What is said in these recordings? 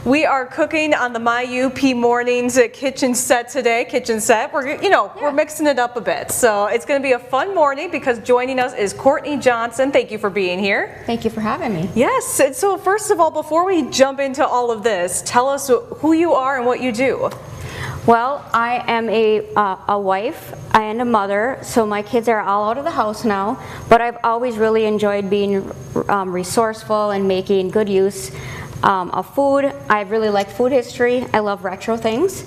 We are cooking on the My UP Mornings kitchen set today. We're mixing it up a bit. So it's going to be a fun morning because joining us is Courtney Johnson. Thank you for being here. Thank you for having me. Yes. And so first of all, before we jump into all of this, tell us who you are and what you do. Well, I am a wife and a mother, so my kids are all out of the house now, but I've always really enjoyed being resourceful and making good use of food. I really like food history. I love retro things.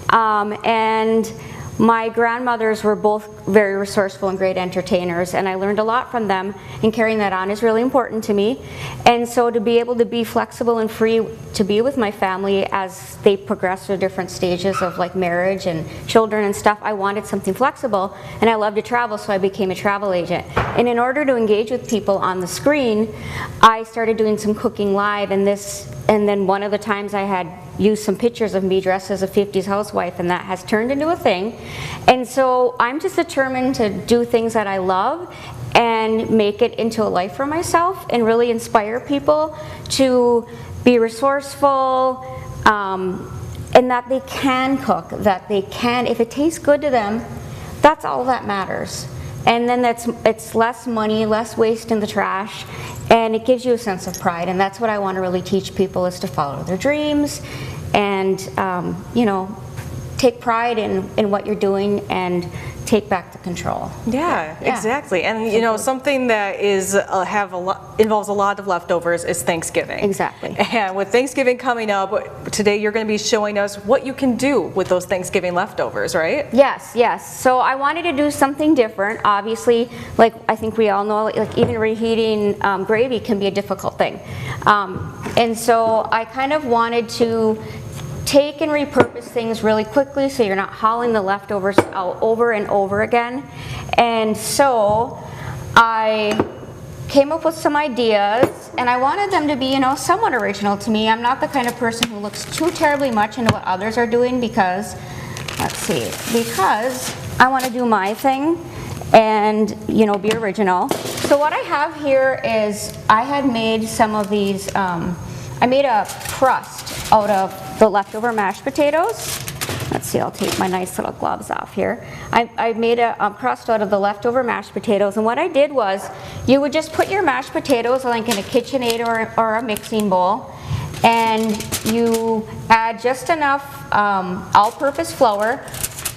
And my grandmothers were both very resourceful and great entertainers, and I learned a lot from them, and carrying that on is really important to me. And so to be able to be flexible and free to be with my family as they progress through different stages of like marriage and children and stuff, I wanted something flexible, and I love to travel, so I became a travel agent. And in order to engage with people on the screen, I started doing some cooking live, and then one of the times I had used some pictures of me dressed as a 50s housewife, and that has turned into a thing. And so I'm just determined to do things that I love and make it into a life for myself and really inspire people to be resourceful, and that they can cook, that they can, if it tastes good to them, that's all that matters. And then it's less money, less waste in the trash, and it gives you a sense of pride. And that's what I want to really teach people, is to follow their dreams and take pride in what you're doing and take back the control. Yeah, exactly. And something that involves a lot of leftovers is Thanksgiving. Exactly. And with Thanksgiving coming up today, you're going to be showing us what you can do with those Thanksgiving leftovers, right? Yes. So I wanted to do something different. Obviously, like I think we all know, like even reheating gravy can be a difficult thing. And so I kind of wanted to take and repurpose things really quickly so you're not hauling the leftovers out over and over again. And so I came up with some ideas, and I wanted them to be, somewhat original to me. I'm not the kind of person who looks too terribly much into what others are doing because I want to do my thing and, be original. So what I have here is I had made some of these, I made a crust out of the leftover mashed potatoes. Let's see, I'll take my nice little gloves off here. I made a crust out of the leftover mashed potatoes, and what I did was you would just put your mashed potatoes like in a KitchenAid or a mixing bowl, and you add just enough all-purpose flour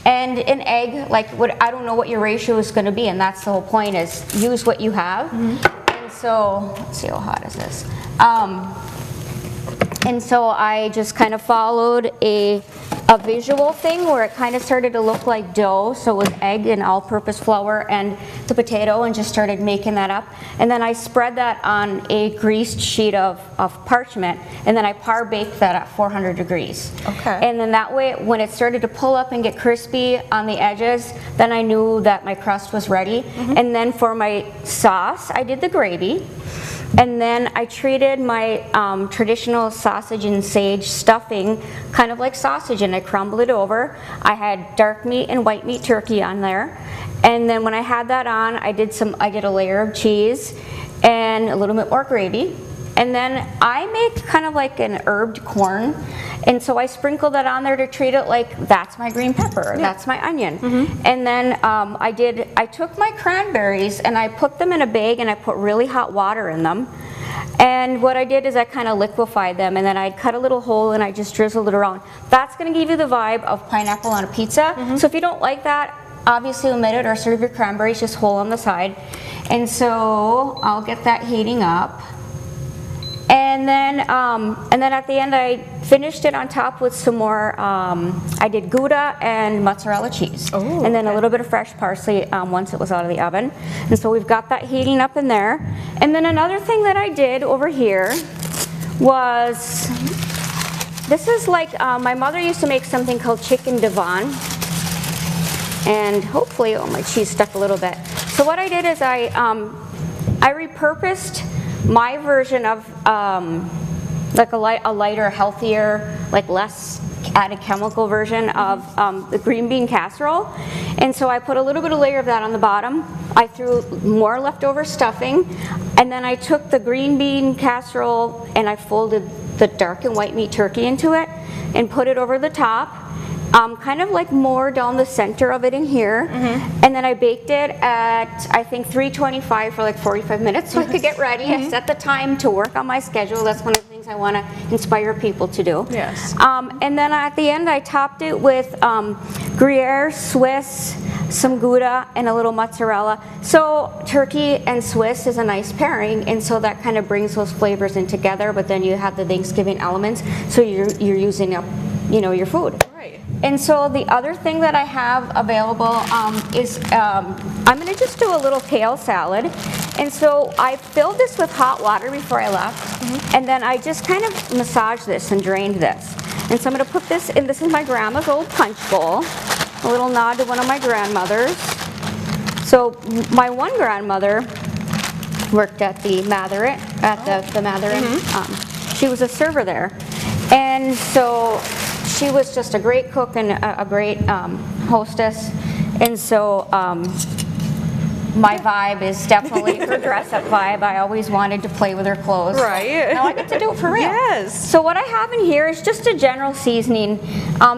and an egg. I don't know what your ratio is going to be, and that's the whole point, is use what you have. Mm-hmm. And so, let's see, how hot is this? And so I just kind of followed a visual thing where it kind of started to look like dough, so with egg and all-purpose flour and the potato, and just started making that up. And then I spread that on a greased sheet of parchment, and then I par-baked that at 400 degrees. Okay. And then that way, when it started to pull up and get crispy on the edges, then I knew that my crust was ready. Mm-hmm. And then for my sauce, I did the gravy. And then I treated my traditional sausage and sage stuffing kind of like sausage, and I crumbled it over. I had dark meat and white meat turkey on there. And then when I had that on, I did a layer of cheese and a little bit more gravy. And then I make kind of like an herbed corn. And so I sprinkled that on there to treat it like that's my green pepper, that's my onion. Mm-hmm. And then I took my cranberries and I put them in a bag, and I put really hot water in them. And what I did is I kind of liquefied them, and then I cut a little hole and I just drizzled it around. That's going to give you the vibe of pineapple on a pizza. Mm-hmm. So if you don't like that, obviously omit it or serve your cranberries just whole on the side. And so I'll get that heating up. And then at the end, I finished it on top with some more, I did Gouda and mozzarella cheese. Oh, and then a little bit of fresh parsley once it was out of the oven. And so we've got that heating up in there. And then another thing that I did over here was, this is like, my mother used to make something called chicken divan. And hopefully, my cheese stuck a little bit. So what I did is I repurposed my version of like a lighter, healthier, like less added chemical version of the green bean casserole. And so I put a little bit of layer of that on the bottom. I threw more leftover stuffing, and then I took the green bean casserole and I folded the dark and white meat turkey into it and put it over the top. Kind of like more down the center of it in here. And then I baked it at, I think, 325 for like 45 minutes so I could get ready. I set the time to work on my schedule. That's one of the things I want to inspire people to do. Yes. And then at the end I topped it with Gruyere, Swiss, some Gouda, and a little mozzarella. So turkey and Swiss is a nice pairing, and so that kind of brings those flavors in together, but then you have the Thanksgiving elements, so you're using up, you know, your food. Right. And so the other thing that I have available is I'm going to just do a little kale salad. And so I filled this with hot water before I left, and then I just kind of massaged this and drained this. And so I'm going to put this in, this is my grandma's old punch bowl, a little nod to one of my grandmothers. So my one grandmother worked at the Matherin, the Matherin. She was a server there. And so she was just a great cook and a great hostess. And so my vibe is definitely her dress-up vibe. I always wanted to play with her clothes. Right. Now I get to do it for real. Yes. So what I have in here is just a general seasoning.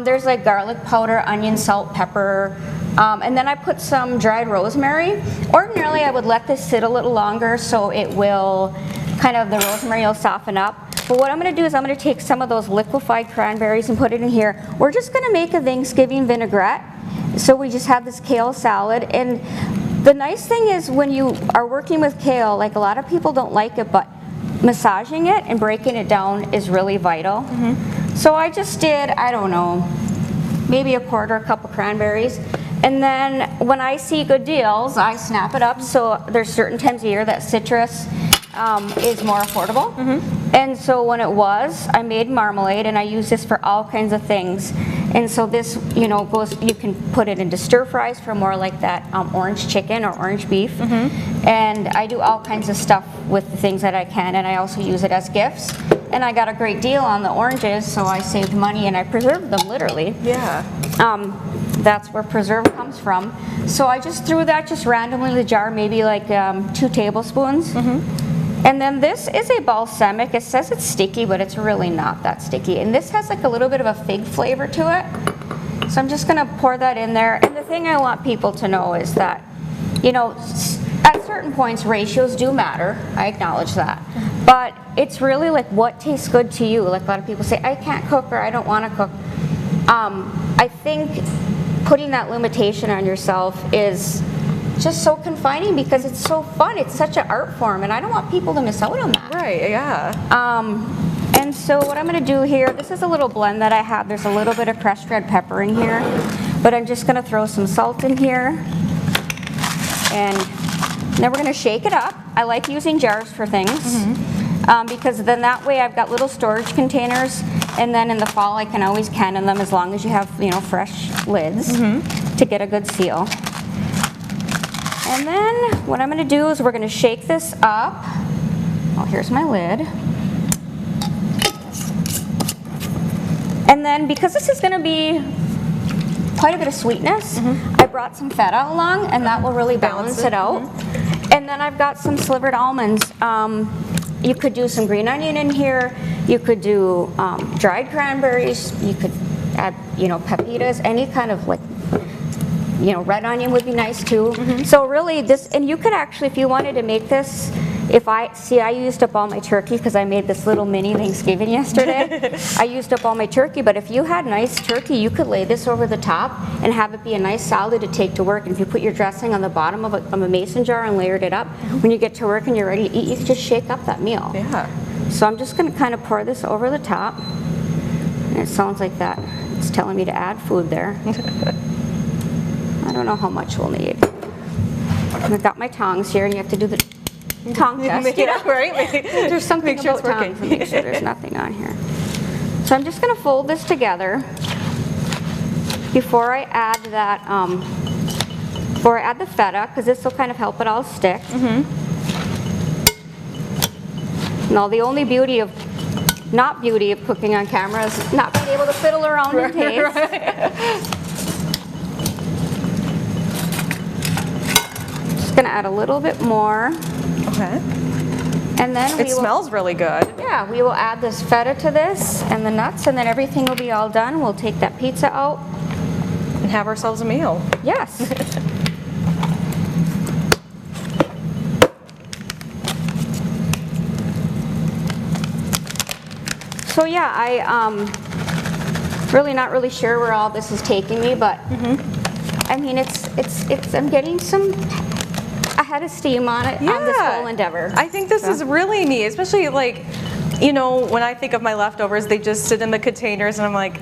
There's like garlic powder, onion, salt, pepper, and then I put some dried rosemary. Ordinarily I would let this sit a little longer so it will kind of, the rosemary will soften up. But what I'm going to do is I'm going to take some of those liquefied cranberries and put it in here. We're just going to make a Thanksgiving vinaigrette. So we just have this kale salad. And the nice thing is when you are working with kale, like a lot of people don't like it, but massaging it and breaking it down is really vital. So I just did, I don't know, maybe a quarter cup of cranberries. And then when I see good deals, I snap it up. So there's certain times of year that citrus is more affordable. And so when it was, I made marmalade, and I use this for all kinds of things. And so this, you know, goes, you can put it into stir fries for more like that orange chicken or orange beef. And I do all kinds of stuff with the things that I can, and I also use it as gifts. And I got a great deal on the oranges, so I saved money and I preserved them literally. Yeah. That's where preserve comes from. So I just threw that just randomly in the jar, maybe like 2 tablespoons. And then this is a balsamic. It says it's sticky, but it's really not that sticky. And this has like a little bit of a fig flavor to it. So I'm just gonna pour that in there. And the thing I want people to know is that, you know, at certain points ratios do matter. I acknowledge that. But it's really like what tastes good to you. Like a lot of people say, I can't cook or I don't wanna cook. I think putting that limitation on yourself is just so confining because it's so fun. It's such an art form, and I don't want people to miss out on that. Right, yeah. And so what I'm going to do here, this is a little blend that I have. There's a little bit of crushed red pepper in here, but I'm just going to throw some salt in here. And then we're going to shake it up. I like using jars for things because then that way I've got little storage containers, and then in the fall I can always can in them as long as you have, you know, fresh lids to get a good seal. And then what I'm going to do is we're going to shake this up. Oh, here's my lid. And then because this is going to be quite a bit of sweetness, I brought some feta along, and that will really balance it out. And then I've got some slivered almonds. You could do some green onion in here. You could do dried cranberries. You could add, you know, pepitas, any kind of like, you know, red onion would be nice too. So really this, and you could actually, if you wanted to make this, I used up all my turkey because I made this little mini Thanksgiving yesterday. I used up all my turkey, but if you had nice turkey, you could lay this over the top and have it be a nice salad to take to work. And if you put your dressing on the bottom of a mason jar and layered it up, when you get to work and you're ready to eat, you can just shake up that meal. Yeah. So I'm just going to kind of pour this over the top. And it sounds like that. It's telling me to add food there. I don't know how much we'll need. I've got my tongs here, and you have to do the tongue test. Yeah, right? There's something Make sure about it's tongues to make sure there's nothing on here. So I'm just going to fold this together before I add that, before I add the feta, because this will kind of help it all stick. Now the only beauty of cooking on camera is not being able to fiddle around and taste. Just gonna add a little bit more. Okay. And then It smells really good. Yeah, we will add this feta to this and the nuts, and then everything will be all done. We'll take that pizza out. And have ourselves a meal. Yes. So yeah, really not really sure where all this is taking me, but I mean, I'm getting a head of steam on it on this whole endeavor. I think this is really neat, especially like, you know, when I think of my leftovers, they just sit in the containers and I'm like,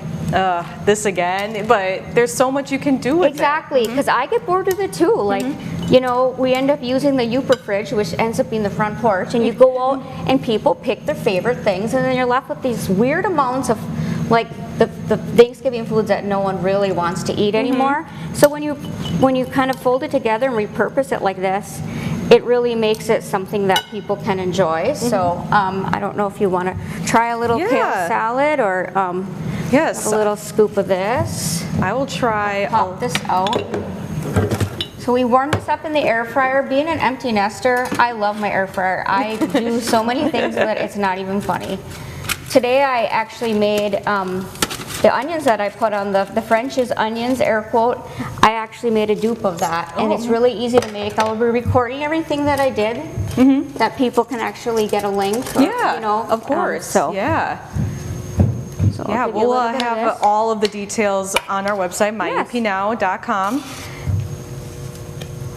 this again, but there's so much you can do with it. Exactly, because I get bored with it too. Like, you know, we end up using the Youper fridge, which ends up being the front porch, and you go out and people pick their favorite things, and then you're left with these weird amounts of, like, the Thanksgiving foods that no one really wants to eat anymore. So when you kind of fold it together and repurpose it like this, it really makes it something that people can enjoy. So I don't know if you want to try a little kale salad or yes, a little scoop of this. I will try. Pop this out. So we warmed this up in the air fryer. Being an empty nester, I love my air fryer. I do so many things that it's not even funny. Today I actually made the onions that I put on the French's onions, air quote. I actually made a dupe of that, and it's really easy to make. I'll be recording everything that I did, that people can actually get a link. Or, you know, of course. So yeah, we'll have all of the details on our website, myupnow.com.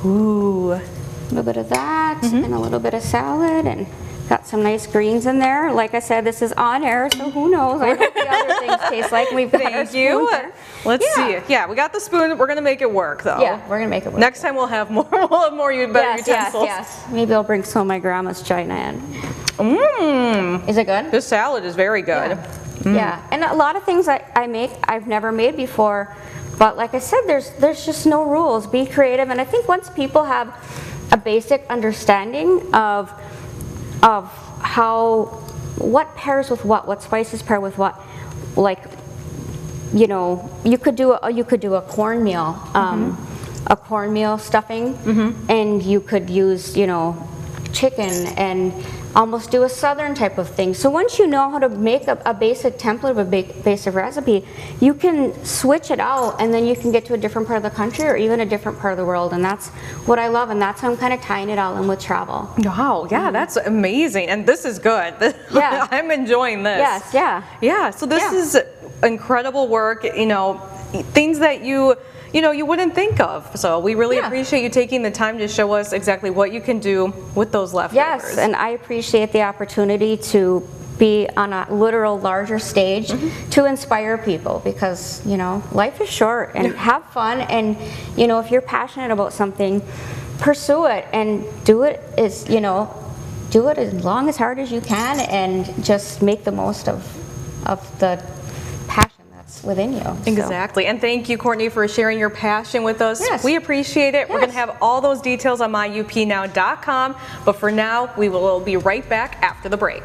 Ooh, a little bit of that, and a little bit of salad, and got some nice greens in there. Like I said, this is on air, so who knows? I hope the other things taste like. We've got our spoon there. Let's see. Yeah, we got the spoon. We're gonna make it work, though. Yeah, we're gonna make it work. Next time we'll have more. We'll have more better utensils. Yes. Maybe I'll bring some of my grandma's china in. Is it good? This salad is very good. Yeah, and a lot of things I make I've never made before, but like I said, there's just no rules. Be creative, and I think once people have a basic understanding of what pairs with what spices pair with what, like, you know, you could do a cornmeal, a cornmeal stuffing, and you could use, you know, chicken and almost do a southern type of thing. So once you know how to make a basic template of a basic recipe, you can switch it out, and then you can get to a different part of the country or even a different part of the world, and that's what I love, and that's how I'm kind of tying it all in with travel. Wow, yeah, that's amazing, and this is good. Yeah. I'm enjoying this. Yes, yeah. Yeah, so this is incredible work, you know, things that you wouldn't think of. So we really appreciate you taking the time to show us exactly what you can do with those leftovers. Yes, and I appreciate the opportunity to be on a literal larger stage to inspire people, because, you know, life is short, and have fun, and, you know, if you're passionate about something, pursue it and do it as long as hard as you can, and just make the most of the passion that's within you. Exactly. And thank you, Courtney, for sharing your passion with us. Yes. We appreciate it. Yes. We're going to have all those details on myupnow.com, but for now, we will be right back after the break.